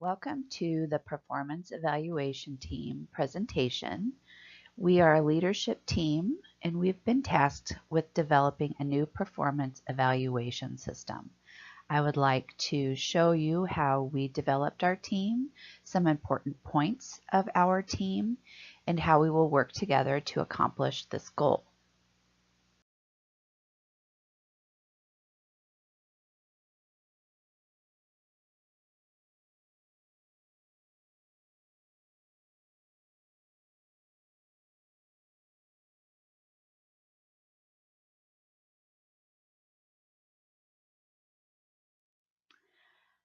Welcome to the Performance Evaluation Team presentation. We are a leadership team and we've been tasked with developing a new performance evaluation system. I would like to show you how we developed our team, some important points of our team, and how we will work together to accomplish this goal.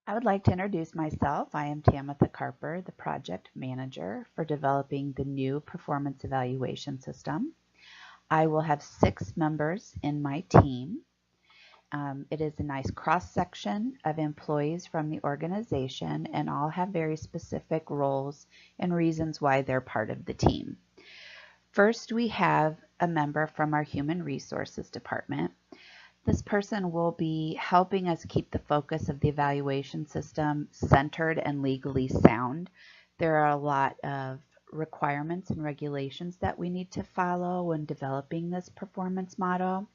I would like to introduce myself. I am TCarper, the project manager for developing the new performance evaluation system. I will have 6 members in my team. It is a nice cross-section of employees from the organization, and all have very specific roles and reasons why they're part of the team. First, we have a member from our Human Resources Department. This person will be helping us keep the focus of the evaluation system centered and legally sound. There are a lot of requirements and regulations that we need to follow when developing this performance model.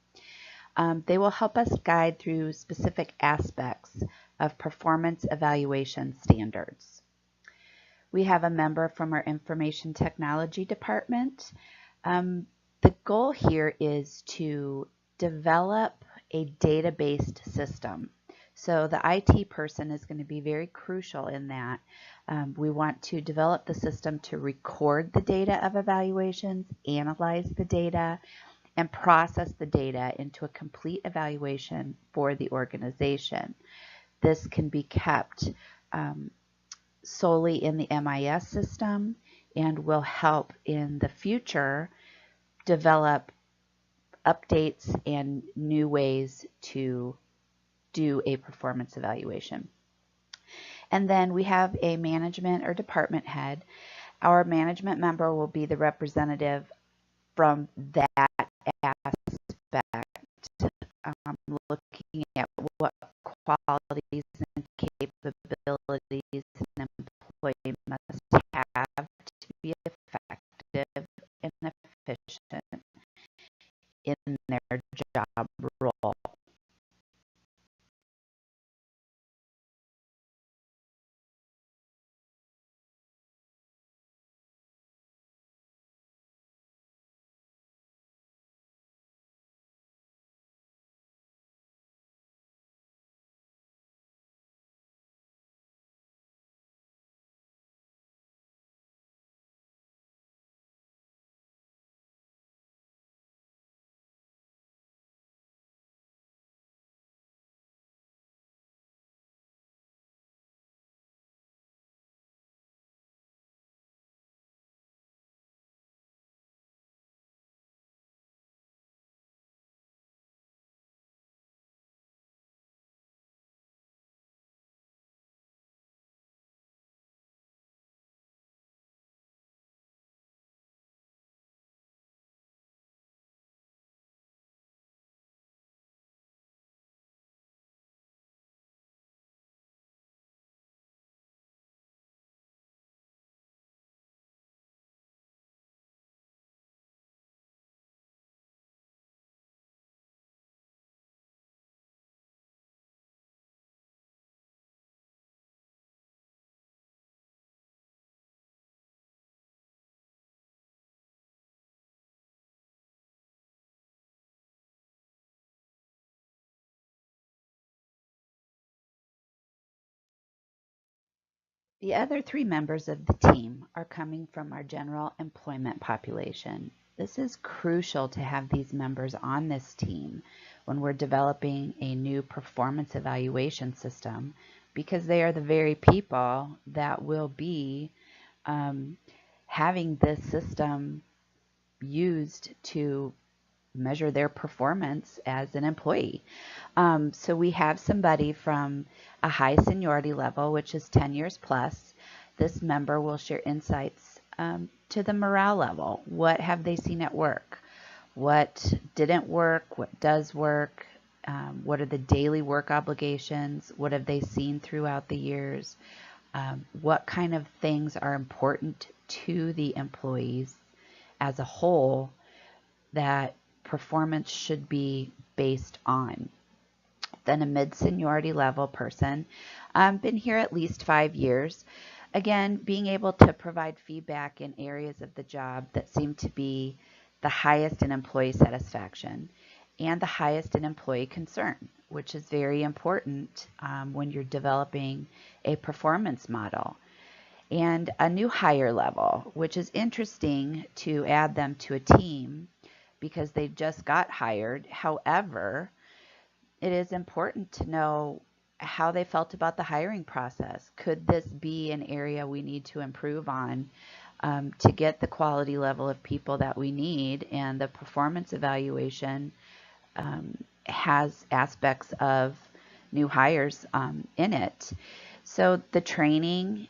They will help us guide through specific aspects of performance evaluation standards. We have a member from our Information Technology Department. The goal here is to develop a data-based system. So the IT person is going to be very crucial in that. We want to develop the system to record the data of evaluations, analyze the data, and process the data into a complete evaluation for the organization. This can be kept solely in the MIS system and will help in the future develop updates and new ways to do a performance evaluation. And then we have a management or department head. Our management member will be the representative from that aspect, looking at what qualities and capabilities an employee must have to be effective and efficient in their job role. The other 3 members of the team are coming from our general employment population. This is crucial to have these members on this team when we're developing a new performance evaluation system, because they are the very people that will be having this system used to measure their performance as an employee. So we have somebody from a high seniority level, which is 10 years plus. This member will share insights to the morale level. What have they seen at work? What didn't work? What does work? What are the daily work obligations? What have they seen throughout the years? what kind of things are important to the employees as a whole that performance should be based on. Then a mid-seniority level person, been here at least 5 years. Again, being able to provide feedback in areas of the job that seem to be the highest in employee satisfaction and the highest in employee concern, which is very important when you're developing a performance model. And a new higher level, which is interesting to add them to a team because they just got hired. However, it is important to know how they felt about the hiring process. Could this be an area we need to improve on to get the quality level of people that we need? And the performance evaluation has aspects of new hires in it. So the training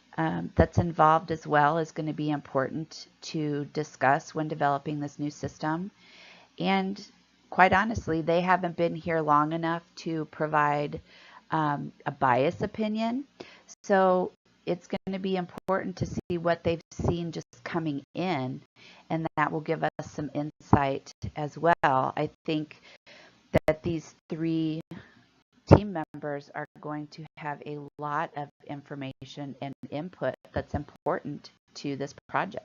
that's involved as well is going to be important to discuss when developing this new system. And quite honestly, they haven't been here long enough to provide a bias opinion. So it's going to be important to see what they've seen just coming in, and that will give us some insight as well. I think that these three team members are going to have a lot of information and input that's important to this project.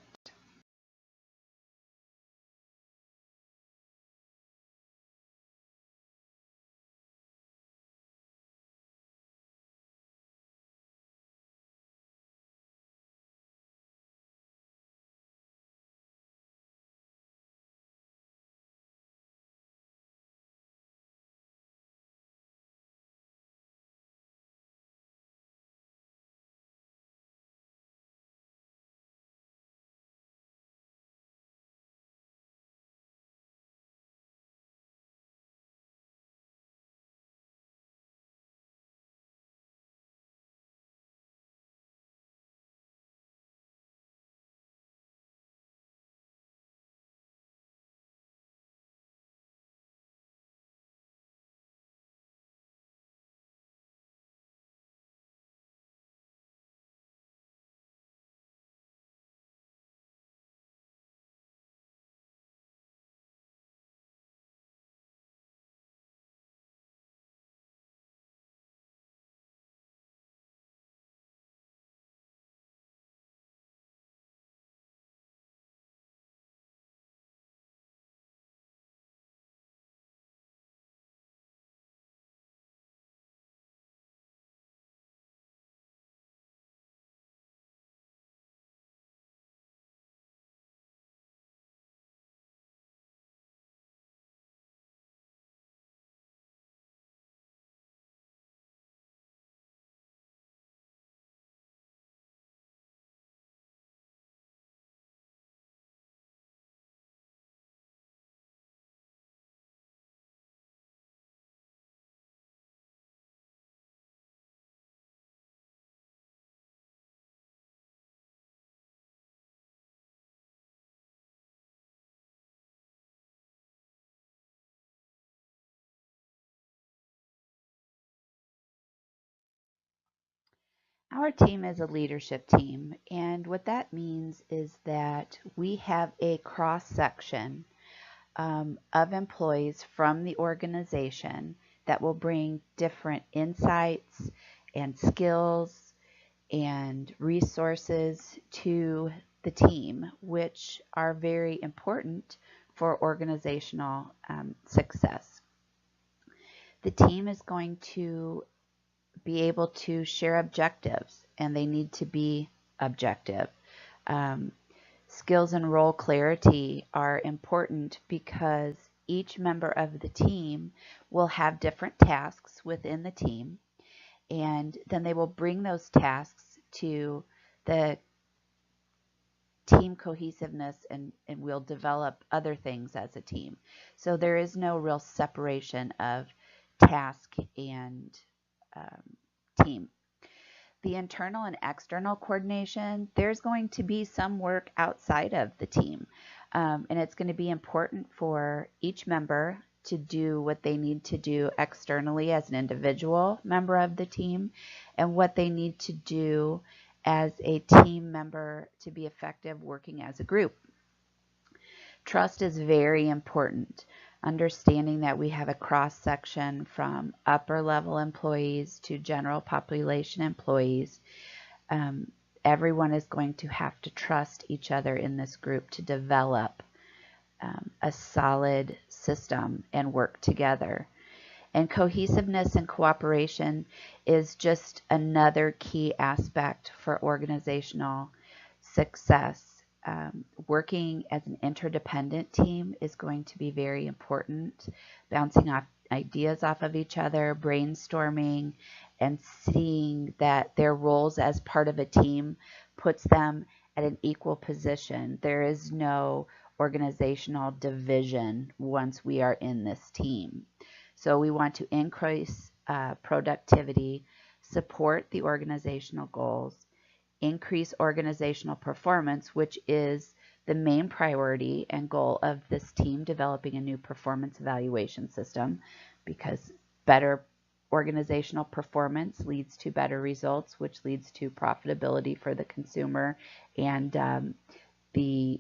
Our team is a leadership team, and what that means is that we have a cross section of employees from the organization that will bring different insights and skills and resources to the team, which are very important for organizational success. The team is going to be able to share objectives, and they need to be objective. Skills and role clarity are important because each member of the team will have different tasks within the team, and then they will bring those tasks to the team cohesiveness, and we'll develop other things as a team. So there is no real separation of task and team. The internal and external coordination, there's going to be some work outside of the team. And it's going to be important for each member to do what they need to do externally as an individual member of the team, and what they need to do as a team member to be effective working as a group. Trust is very important. Understanding that we have a cross section from upper level employees to general population employees. Everyone is going to have to trust each other in this group to develop a solid system and work together. And cohesiveness and cooperation is just another key aspect for organizational success. Working as an interdependent team is going to be very important. Bouncing off ideas off of each other, brainstorming, and seeing that their roles as part of a team puts them at an equal position. There is no organizational division once we are in this team. So we want to increase productivity, support the organizational goals, increase organizational performance, which is the main priority and goal of this team developing a new performance evaluation system, because better organizational performance leads to better results, which leads to profitability for the consumer and the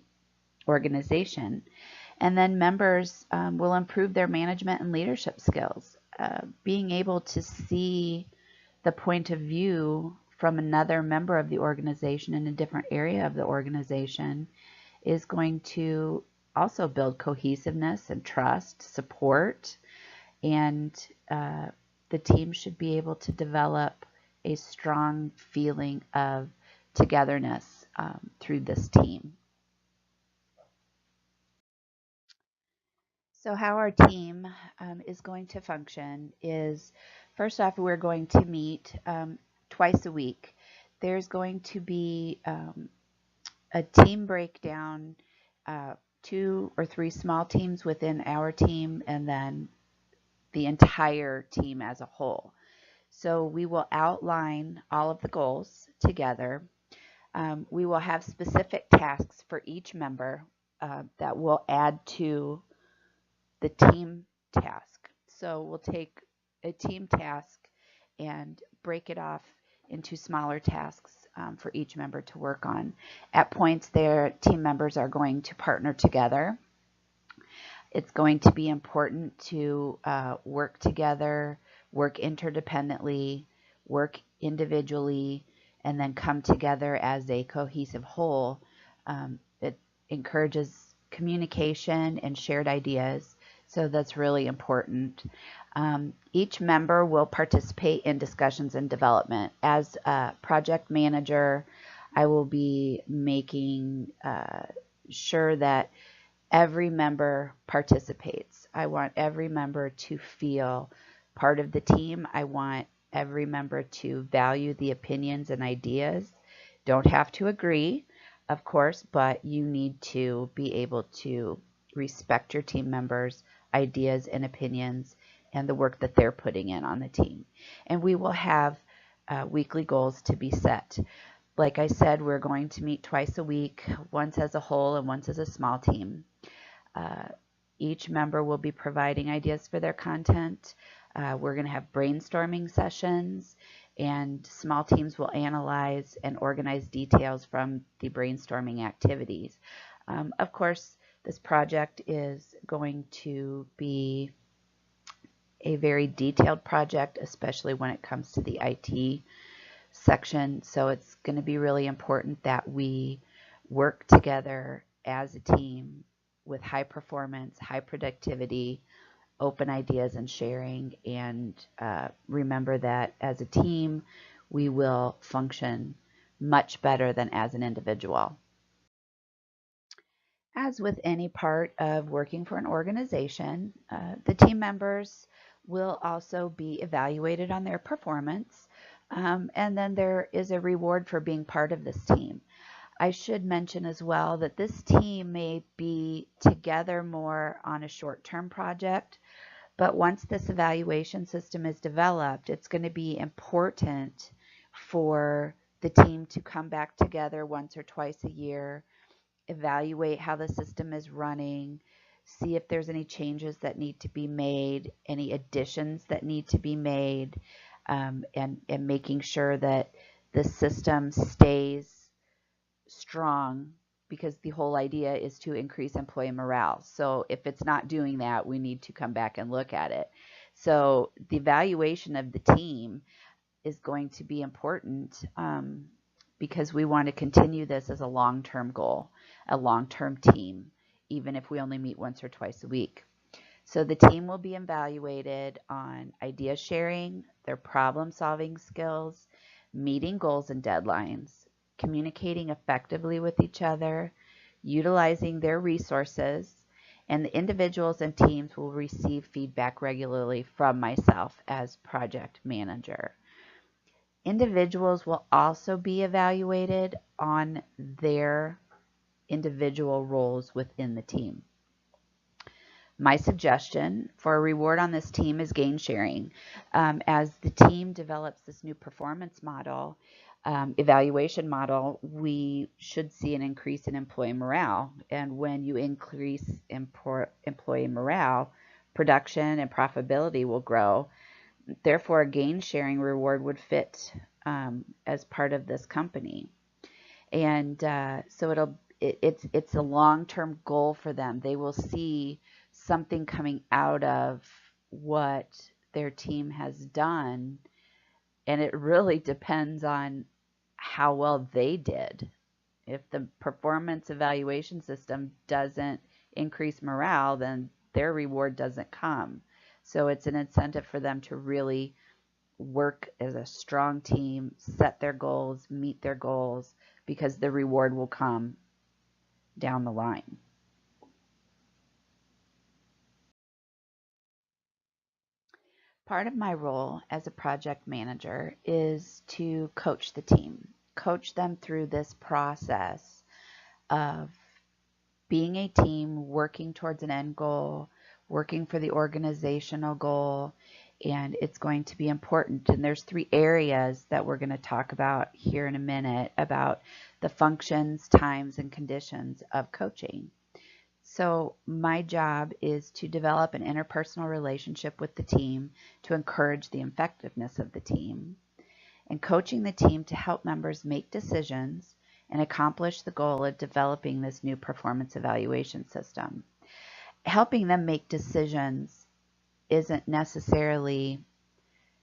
organization. And then members will improve their management and leadership skills. Being able to see the point of view from another member of the organization in a different area of the organization is going to also build cohesiveness and trust, support, and the team should be able to develop a strong feeling of togetherness through this team. So how our team is going to function is, first off, we're going to meet twice a week. There's going to be a team breakdown, 2 or 3 small teams within our team, and then the entire team as a whole. So we will outline all of the goals together. We will have specific tasks for each member that will add to the team task. So we'll take a team task and break it off into smaller tasks for each member to work on. At points, their team members are going to partner together. It's going to be important to work together, work interdependently, work individually, and then come together as a cohesive whole. It encourages communication and shared ideas. So that's really important. Each member will participate in discussions and development. As a project manager, I will be making sure that every member participates. I want every member to feel part of the team. I want every member to value the opinions and ideas. Don't have to agree, of course, but you need to be able to respect your team members' ideas and opinions and the work that they're putting in on the team. And we will have weekly goals to be set. Like I said, we're going to meet twice a week, once as a whole and once as a small team. Each member will be providing ideas for their content. We're going to have brainstorming sessions, and small teams will analyze and organize details from the brainstorming activities. Of course, this project is going to be a very detailed project, especially when it comes to the IT section. So it's going to be really important that we work together as a team with high performance, high productivity, open ideas and sharing, and remember that as a team, we will function much better than as an individual. As with any part of working for an organization, the team members will also be evaluated on their performance, and then there is a reward for being part of this team. I should mention as well that this team may be together more on a short-term project, but once this evaluation system is developed, it's going to be important for the team to come back together once or twice a year, evaluate how the system is running, see if there's any changes that need to be made, any additions that need to be made, and making sure that the system stays strong, because the whole idea is to increase employee morale. So if it's not doing that, we need to come back and look at it. So the evaluation of the team is going to be important, because we want to continue this as a long-term goal, a long-term team, even if we only meet once or twice a week. So the team will be evaluated on idea sharing, their problem-solving skills, meeting goals and deadlines, communicating effectively with each other, utilizing their resources, and the individuals and teams will receive feedback regularly from myself as project manager. Individuals will also be evaluated on their individual roles within the team. My suggestion for a reward on this team is gain sharing. As the team develops this new performance model, evaluation model, we should see an increase in employee morale. And when you increase employee morale, production and profitability will grow. Therefore, a gain sharing reward would fit as part of this company. And so it's a long-term goal for them. They will see something coming out of what their team has done, and it really depends on how well they did. If the performance evaluation system doesn't increase morale, then their reward doesn't come. So it's an incentive for them to really work as a strong team, set their goals, meet their goals, because the reward will come down the line. Part of my role as a project manager is to coach the team, coach them through this process of being a team, working towards an end goal, working for the organizational goal, and it's going to be important. And there's 3 areas that we're going to talk about here in a minute about the functions, times, and conditions of coaching. So my job is to develop an interpersonal relationship with the team to encourage the effectiveness of the team, and coaching the team to help members make decisions and accomplish the goal of developing this new performance evaluation system. Helping them make decisions isn't necessarily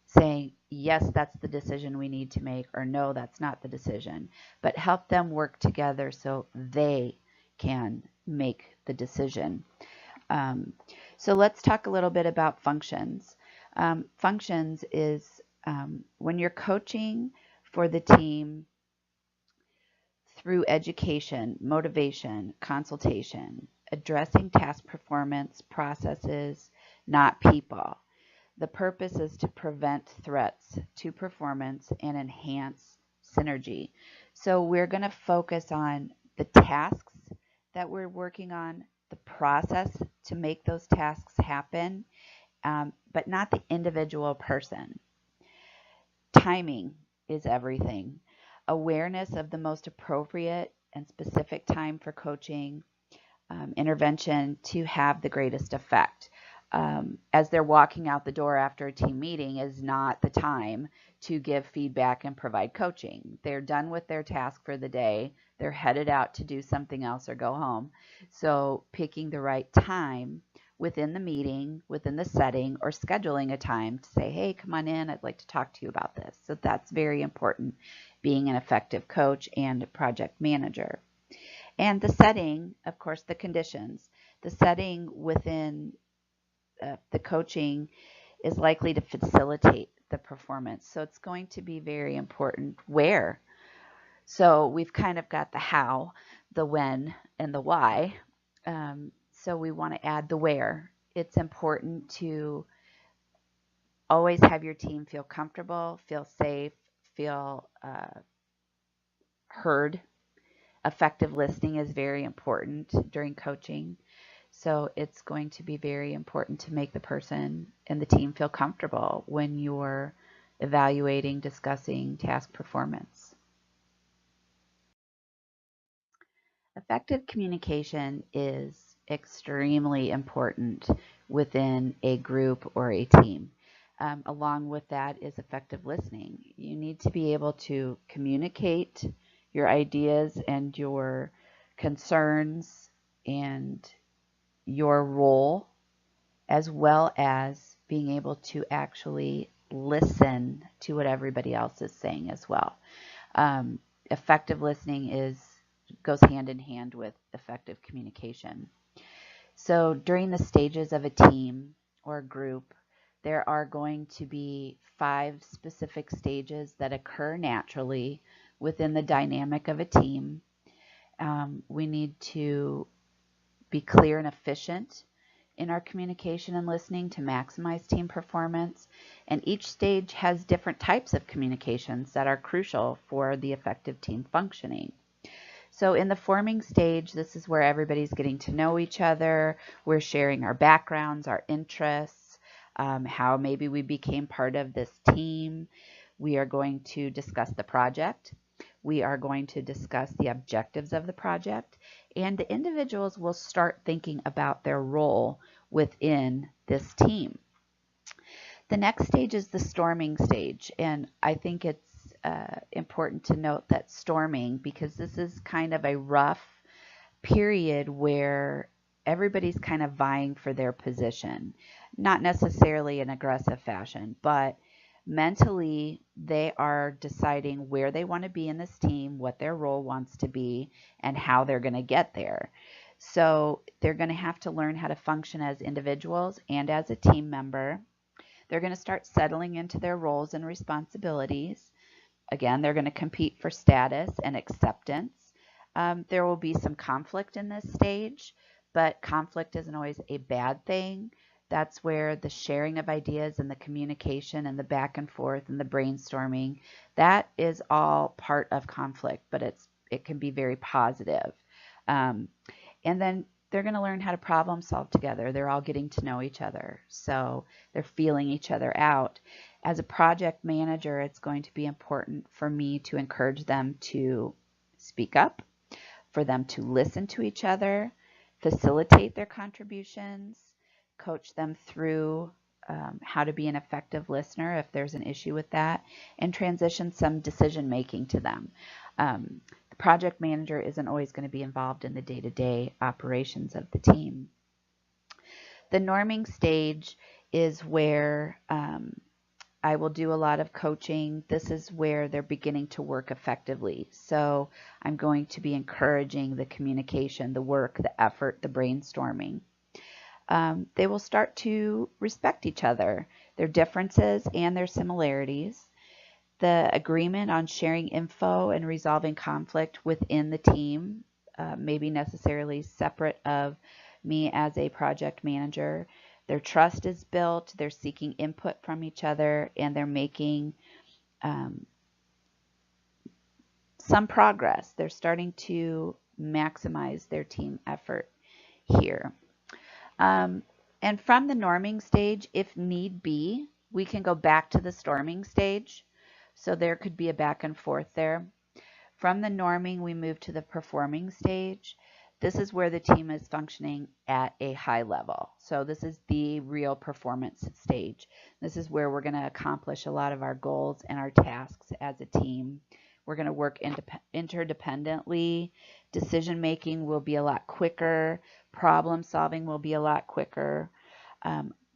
saying, yes, that's the decision we need to make, or no, that's not the decision, but help them work together so they can make the decision. So let's talk a little bit about functions. Functions is when you're coaching for the team through education, motivation, consultation, addressing task performance processes, not people. The purpose is to prevent threats to performance and enhance synergy. So we're going to focus on the tasks that we're working on, the process to make those tasks happen, but not the individual person. Timing is everything. Awareness of the most appropriate and specific time for coaching intervention to have the greatest effect. As they're walking out the door after a team meeting is not the time to give feedback and provide coaching. They're done with their task for the day. They're headed out to do something else or go home. So picking the right time within the meeting, within the setting, or scheduling a time to say, hey, come on in, I'd like to talk to you about this. So that's very important, being an effective coach and project manager. And the setting, of course, the conditions. The setting within the coaching is likely to facilitate the performance. So it's going to be very important where. So we've kind of got the how, the when, and the why. So we want to add the where. It's important to always have your team feel comfortable, feel safe, feel heard. Effective listening is very important during coaching. So it's going to be very important to make the person and the team feel comfortable when you're evaluating, discussing task performance. Effective communication is extremely important within a group or a team. along with that is effective listening. You need to be able to communicate your ideas and your concerns and your role, as well as being able to actually listen to what everybody else is saying as well. Effective listening goes hand in hand with effective communication. So during the stages of a team or a group, there are going to be 5 specific stages that occur naturally within the dynamic of a team. We need to be clear and efficient in our communication and listening to maximize team performance. And each stage has different types of communications that are crucial for the effective team functioning. So in the forming stage, this is where everybody's getting to know each other. We're sharing our backgrounds, our interests, how maybe we became part of this team. We are going to discuss the project. We are going to discuss the objectives of the project. And the individuals will start thinking about their role within this team. The next stage is the storming stage, and I think it's important to note that storming, because this is kind of a rough period where everybody's kind of vying for their position, not necessarily in aggressive fashion, but mentally they are deciding where they want to be in this team, what their role wants to be, and how they're going to get there. So they're going to have to learn how to function as individuals and as a team member. They're going to start settling into their roles and responsibilities. Again, they're going to compete for status and acceptance. There will be some conflict in this stage, but conflict isn't always a bad thing. That's where the sharing of ideas and the communication and the back and forth and the brainstorming, that is all part of conflict, but it can be very positive. And then they're going to learn how to problem solve together. They're all getting to know each other, so they're feeling each other out. As a project manager, it's going to be important for me to encourage them to speak up, for them to listen to each other, facilitate their contributions, coach them through how to be an effective listener if there's an issue with that, and transition some decision making to them. The project manager isn't always going to be involved in the day-to-day operations of the team. The norming stage is where I will do a lot of coaching. This is where they're beginning to work effectively. So I'm going to be encouraging the communication, the work, the effort, the brainstorming. They will start to respect each other, their differences and their similarities. The agreement on sharing info and resolving conflict within the team, maybe necessarily separate of me as a project manager. Their trust is built, they're seeking input from each other, and they're making some progress. They're starting to maximize their team effort here. And from the norming stage, if need be, we can go back to the storming stage. So there could be a back and forth there. From the norming, we move to the performing stage. This is where the team is functioning at a high level. So this is the real performance stage. This is where we're going to accomplish a lot of our goals and our tasks as a team. We're going to work interdependently. Decision making will be a lot quicker. Problem solving will be a lot quicker.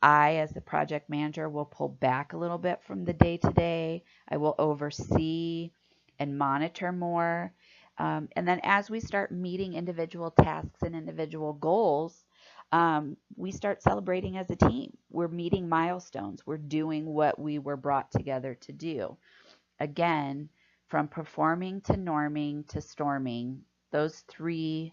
I, as the project manager, will pull back a little bit from the day-to-day. I will oversee and monitor more. And then as we start meeting individual tasks and individual goals, we start celebrating as a team. We're meeting milestones. We're doing what we were brought together to do. Again, from performing to norming to storming, those 3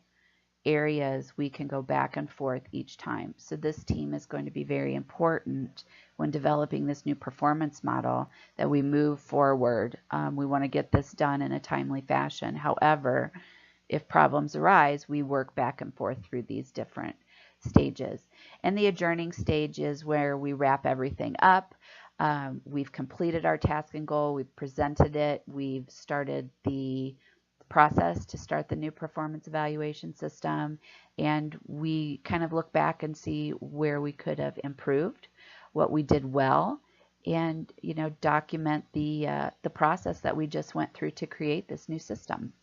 areas we can go back and forth each time. So this team is going to be very important when developing this new performance model, that we move forward. We want to get this done in a timely fashion. However, if problems arise, we work back and forth through these different stages. And the adjourning stage is where we wrap everything up. We've completed our task and goal. We've presented it. We've started the process to start the new performance evaluation system, and we kind of look back and see where we could have improved, what we did well, and document the process that we just went through to create this new system.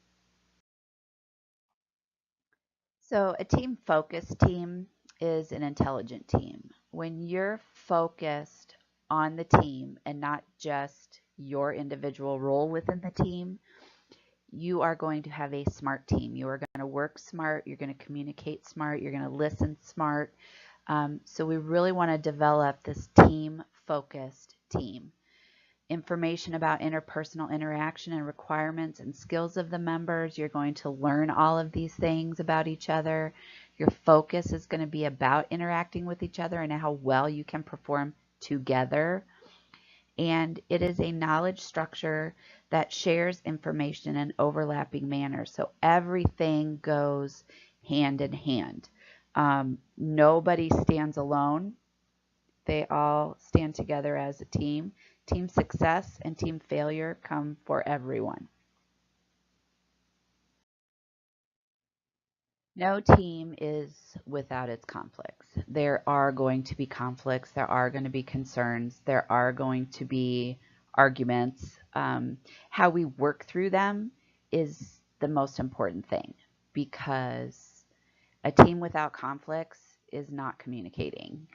So a team-focused team is an intelligent team. When you're focused on the team and not just your individual role within the team, you are going to have a smart team. You are going to work smart, you're going to communicate smart, you're going to listen smart. So we really want to develop this team-focused team. Information about interpersonal interaction and requirements and skills of the members. You're going to learn all of these things about each other. Your focus is going to be about interacting with each other and how well you can perform together. And it is a knowledge structure that shares information in an overlapping manner. So everything goes hand in hand. Nobody stands alone. They all stand together as a team. Team success and team failure come for everyone. No team is without its conflicts. There are going to be conflicts. There are going to be concerns. There are going to be arguments. How we work through them is the most important thing, because a team without conflicts is not communicating.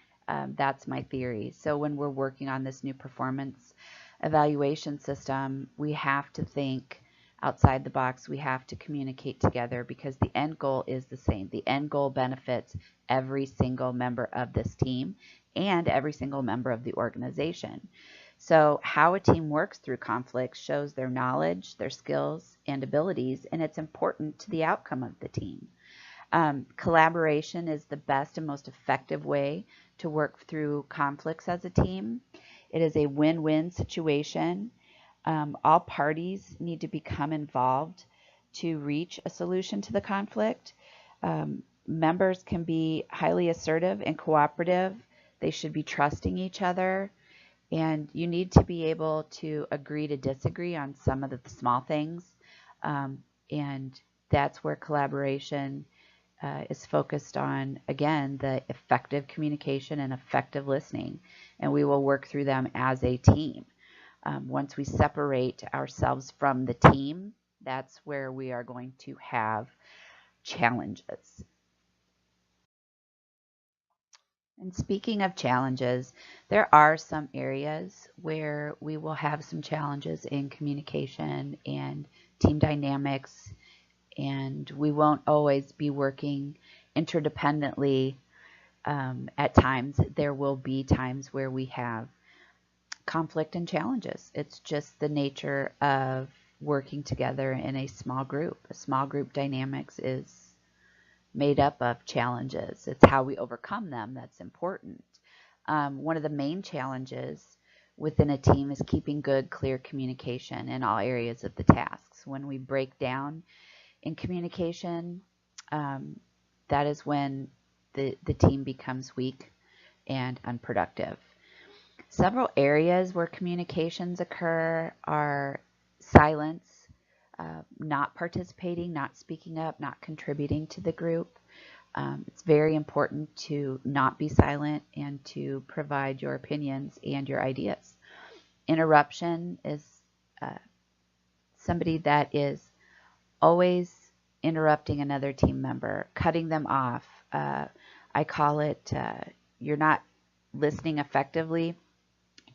That's my theory. So when we're working on this new performance evaluation system, we have to think outside the box. We have to communicate together, because the end goal is the same. The end goal benefits every single member of this team and every single member of the organization. So how a team works through conflicts shows their knowledge, their skills, and abilities, and it's important to the outcome of the team. Collaboration is the best and most effective way to work through conflicts as a team. It is a win-win situation. All parties need to become involved to reach a solution to the conflict. Members can be highly assertive and cooperative. They should be trusting each other. And you need to be able to agree to disagree on some of the small things. And that's where collaboration is focused on, again, the effective communication and effective listening. And we will work through them as a team. Once we separate ourselves from the team, that's where we are going to have challenges. And speaking of challenges, there are some areas where we will have some challenges in communication and team dynamics, and we won't always be working interdependently. At times, there will be times where we have conflict and challenges. It's just the nature of working together in a small group. A small group dynamics is made up of challenges. It's how we overcome them that's important. One of the main challenges within a team is keeping good, clear communication in all areas of the tasks. When we break down in communication, that is when the team becomes weak and unproductive. Several areas where communications occur are silence, not participating, not speaking up, not contributing to the group. It's very important to not be silent and to provide your opinions and your ideas. Interruption is somebody that is always interrupting another team member, cutting them off. I call it you're not listening effectively.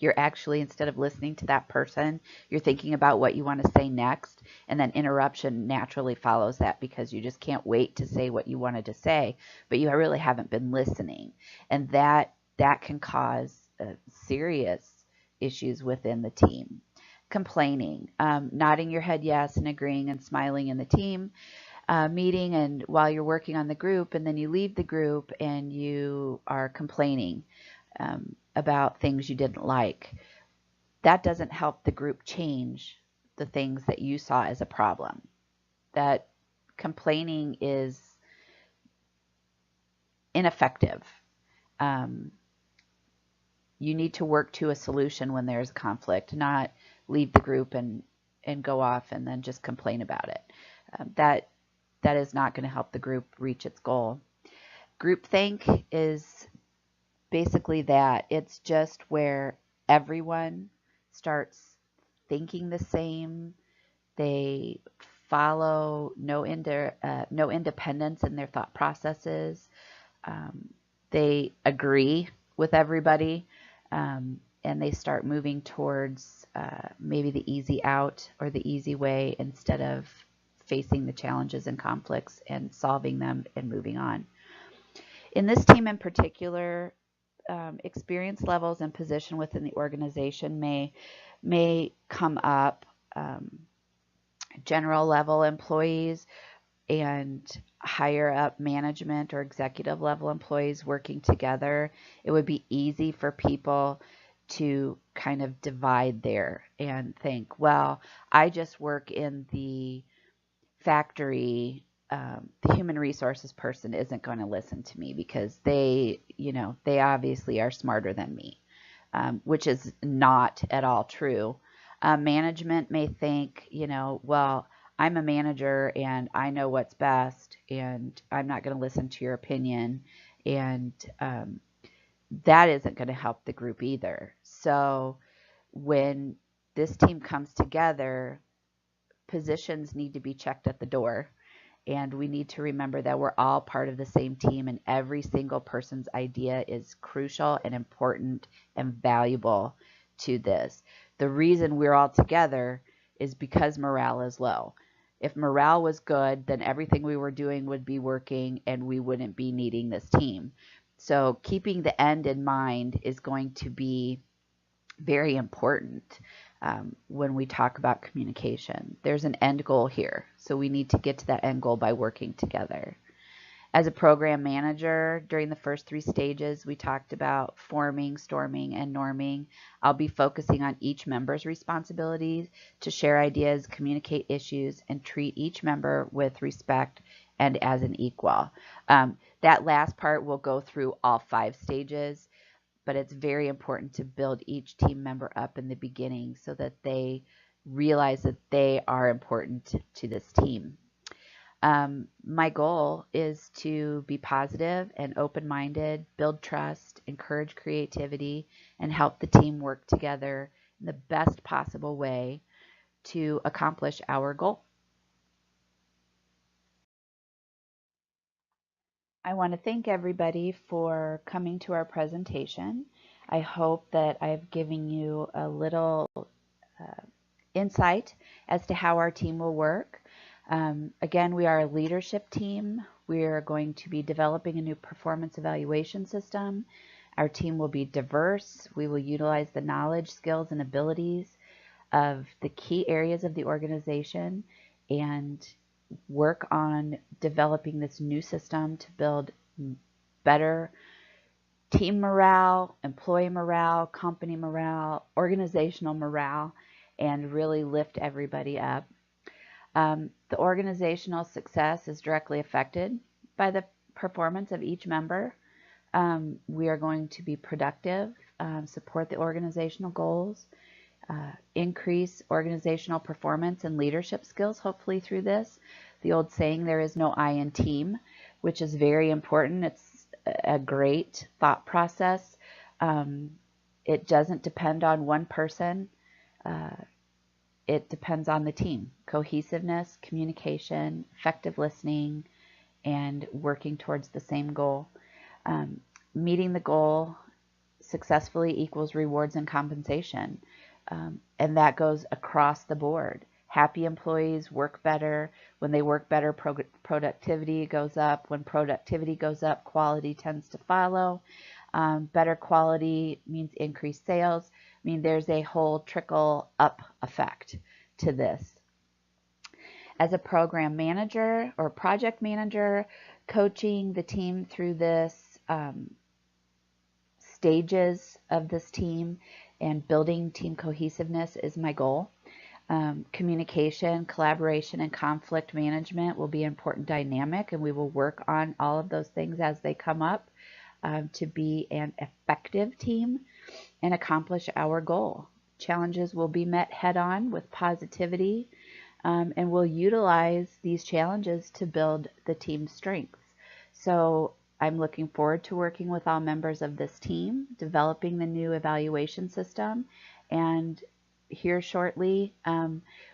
You're actually, instead of listening to that person, you're thinking about what you want to say next, and then interruption naturally follows that, because you just can't wait to say what you wanted to say, but you really haven't been listening, and that can cause serious issues within the team. Complaining, nodding your head yes and agreeing and smiling in the team meeting, and while you're working on the group, and then you leave the group and you are complaining about things you didn't like. That doesn't help the group change the things that you saw as a problem. That complaining is ineffective. You need to work to a solution when there's a conflict, not leave the group and go off and then just complain about it. That is not going to help the group reach its goal. Groupthink is basically that. It's just where everyone starts thinking the same. They follow no independence in their thought processes. They agree with everybody, and they start moving towards maybe the easy out or the easy way instead of facing the challenges and conflicts and solving them and moving on. In this team in particular, experience levels and position within the organization may come up. General level employees and higher up management or executive level employees working together, it would be easy for people to kind of divide there and think, well, I just work in the factory. The human resources person isn't going to listen to me because they obviously are smarter than me, which is not at all true. Management may think, well, I'm a manager and I know what's best and I'm not going to listen to your opinion. And that isn't going to help the group either. So when this team comes together, positions need to be checked at the door. And we need to remember that we're all part of the same team and every single person's idea is crucial and important and valuable to this. The reason we're all together is because morale is low. If morale was good, then everything we were doing would be working and we wouldn't be needing this team. So keeping the end in mind is going to be very important when we talk about communication. There's an end goal here, so we need to get to that end goal by working together. As a program manager, during the first 3 stages, we talked about forming, storming, and norming. I'll be focusing on each member's responsibilities to share ideas, communicate issues, and treat each member with respect and as an equal. That last part will go through all 5 stages, but it's very important to build each team member up in the beginning so that they realize that they are important to this team. My goal is to be positive and open-minded, build trust, encourage creativity, and help the team work together in the best possible way to accomplish our goal. I want to thank everybody for coming to our presentation. I hope that I've given you a little insight as to how our team will work. Again, we are a leadership team. We are going to be developing a new performance evaluation system. Our team will be diverse. We will utilize the knowledge, skills, and abilities of the key areas of the organization and work on developing this new system to build better team morale, employee morale, company morale, organizational morale, and really lift everybody up. The organizational success is directly affected by the performance of each member. We are going to be productive, support the organizational goals, increase organizational performance and leadership skills, hopefully through this. The old saying, there is no I in team, which is very important. It's a great thought process. It doesn't depend on one person. It depends on the team. Cohesiveness, communication, effective listening, and working towards the same goal. Meeting the goal successfully equals rewards and compensation. And that goes across the board. Happy employees work better. When they work better, productivity goes up. When productivity goes up, quality tends to follow. Better quality means increased sales. I mean, there's a whole trickle up effect to this. As a program manager or project manager, coaching the team through this stages of this team and building team cohesiveness is my goal. Communication, collaboration, and conflict management will be an important dynamic, and we will work on all of those things as they come up to be an effective team and accomplish our goal. Challenges will be met head-on with positivity, and we'll utilize these challenges to build the team's strengths. So I'm looking forward to working with all members of this team, developing the new evaluation system, and here shortly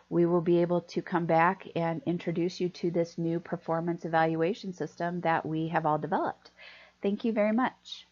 we will be able to come back and introduce you to this new performance evaluation system that we have all developed. Thank you very much.